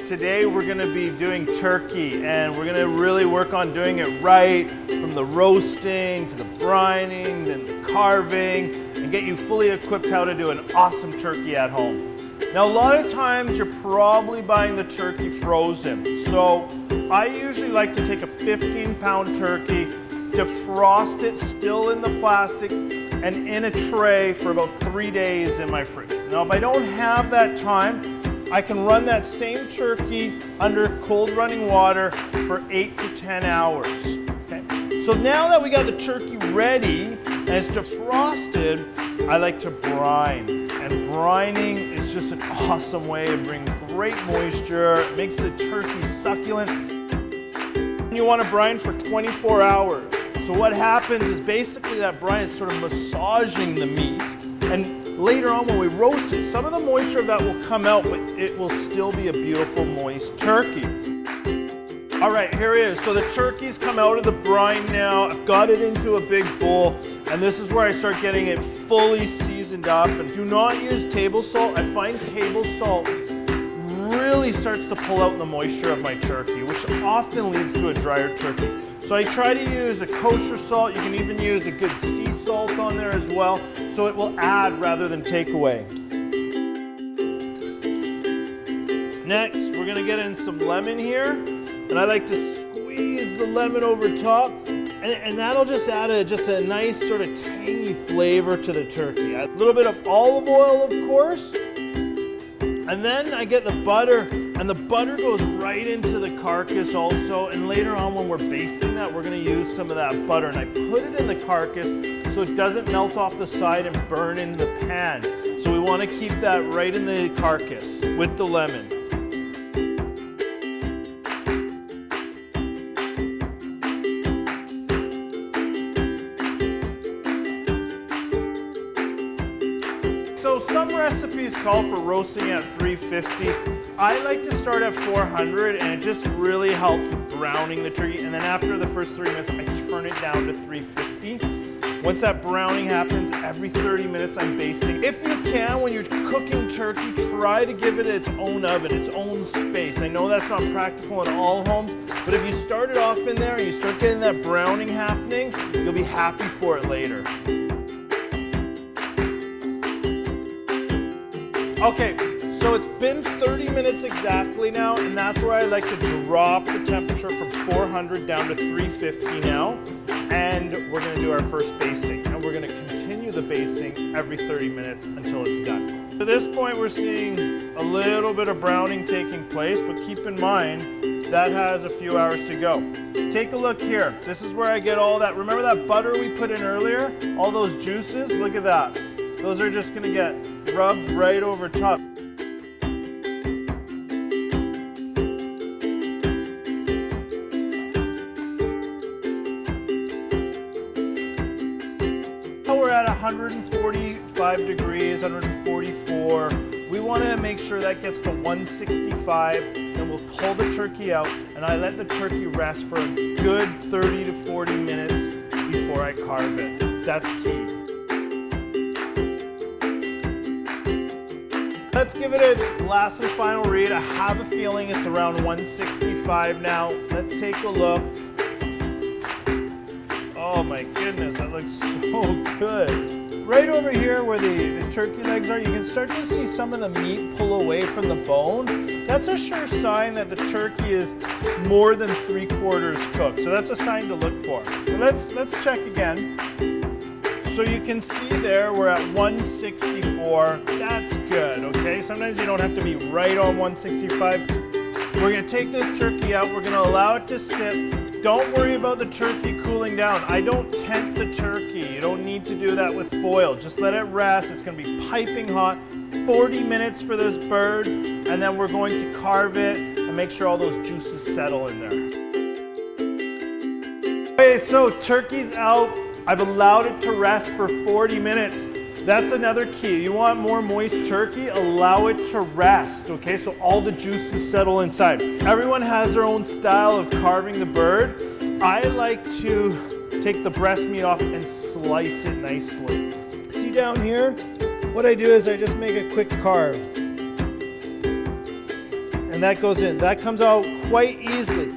Today we're going to be doing turkey, and we're going to really work on doing it right, from the roasting to the brining, then the carving, and get you fully equipped how to do an awesome turkey at home. Now, a lot of times you're probably buying the turkey frozen, so I usually like to take a 15-pound turkey, defrost it still in the plastic and in a tray for about 3 days in my fridge. Now, if I don't have that time, I can run that same turkey under cold running water for 8 to 10 hours. Okay? So now that we got the turkey ready and it's defrosted, I like to brine. And brining is just an awesome way of bringing great moisture. It makes the turkey succulent. You want to brine for 24 hours. So what happens is basically that brine is sort of massaging the meat, and later on when we roast it, some of the moisture of that will come out, but it will still be a beautiful moist turkey. All right, here it is. So the turkey's come out of the brine now. I've got it into a big bowl, and this is where I start getting it fully seasoned up. And do not use table salt. I find table salt really starts to pull out the moisture of my turkey, which often leads to a drier turkey. So I try to use a kosher salt. You can even use a good sea salt on there as well, so it will add rather than take away. Next, we're gonna get in some lemon here, and I like to squeeze the lemon over top, and that'll just add a nice sort of tangy flavor to the turkey. A little bit of olive oil, of course, and then I get the butter, and the butter goes right into the carcass also, and later on when we're basting that, we're gonna use some of that butter, and I put it in the carcass so it doesn't melt off the side and burn into the pan. So we wanna keep that right in the carcass with the lemon. So some recipes call for roasting at 350. I like to start at 400, and it just really helps with browning the turkey. And then after the first 3 minutes, I turn it down to 350. Once that browning happens, every 30 minutes I'm basting. If you can, when you're cooking turkey, try to give it its own oven, its own space. I know that's not practical in all homes, but if you start it off in there and you start getting that browning happening, you'll be happy for it later. Okay, so it's been 30 minutes exactly now, and that's where I like to drop the temperature from 400 down to 350 now. And we're gonna do our first basting, and we're gonna continue the basting every 30 minutes until it's done. At this point, we're seeing a little bit of browning taking place, but keep in mind, that has a few hours to go. Take a look here. This is where I get all that. Remember that butter we put in earlier? All those juices, look at that. Those are just gonna get rubbed right over top. Now we're at 145 degrees, 144. We want to make sure that gets to 165, then we'll pull the turkey out, and I let the turkey rest for a good 30 to 40 minutes before I carve it. That's key. Let's give it its last and final read. I have a feeling it's around 165 now. Let's take a look. Oh my goodness, that looks so good. Right over here where the turkey legs are, you can start to see some of the meat pull away from the bone. That's a sure sign that the turkey is more than 3/4 cooked. So that's a sign to look for. So let's check again. So you can see there we're at 164. That's good, okay? Sometimes you don't have to be right on 165. We're gonna take this turkey out. We're gonna allow it to sit. Don't worry about the turkey cooling down. I don't tent the turkey. You don't need to do that with foil. Just let it rest. It's gonna be piping hot. 40 minutes for this bird, and then we're going to carve it and make sure all those juices settle in there. Okay, so turkey's out. I've allowed it to rest for 40 minutes. That's another key. You want more moist turkey, allow it to rest, okay? So all the juices settle inside. Everyone has their own style of carving the bird. I like to take the breast meat off and slice it nicely. See down here? What I do is I just make a quick carve. And that goes in. That comes out quite easily.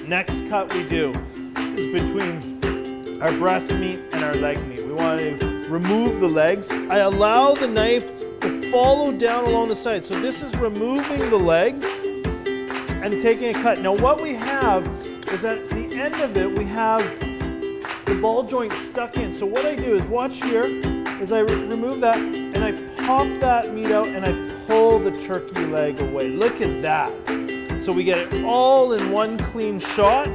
Next cut we do is between our breast meat and our leg meat. We want to remove the legs. I allow the knife to follow down along the side. So this is removing the leg and taking a cut. Now what we have is at the end of it, we have the ball joint stuck in. So what I do is, watch here, is I remove that and I pop that meat out and I pull the turkey leg away. Look at that. So we get it all in one clean shot.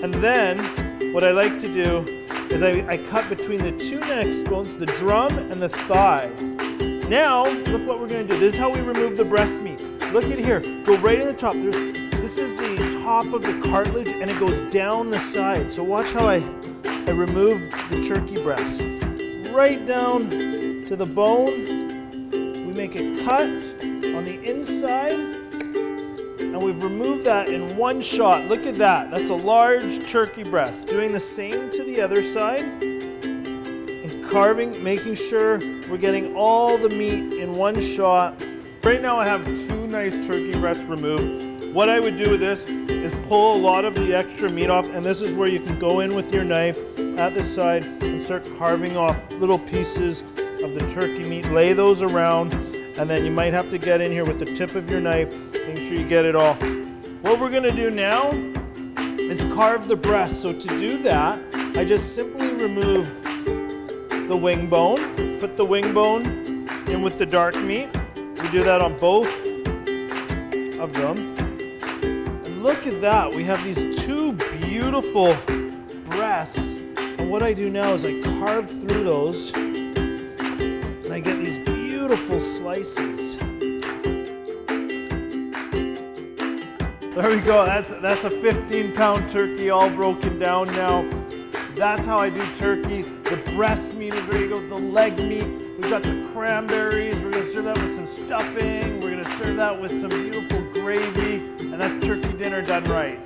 And then what I like to do is I cut between the two neck bones, the drum and the thigh. Now, look what we're gonna do. This is how we remove the breast meat. Look at here, go right in the top. This is the top of the cartilage and it goes down the side. So watch how I remove the turkey breast. Right down to the bone. We make a cut on the inside and we've removed that in one shot. Look at that, that's a large turkey breast. Doing the same to the other side and carving, making sure we're getting all the meat in one shot. Right now I have two nice turkey breasts removed. What I would do with this is pull a lot of the extra meat off, and this is where you can go in with your knife at the side and start carving off little pieces of the turkey meat. Lay those around, and then you might have to get in here with the tip of your knife. Make sure you get it all. What we're gonna do now is carve the breast. So to do that, I just simply remove the wing bone, put the wing bone in with the dark meat. We do that on both of them. And look at that, we have these two beautiful breasts. And what I do now is I carve through those and I get these beautiful slices. There we go, that's a 15-pound turkey all broken down now. That's how I do turkey. The breast meat is ready to go, the leg meat. We've got the cranberries. We're gonna serve that with some stuffing. We're gonna serve that with some beautiful gravy. And that's turkey dinner done right.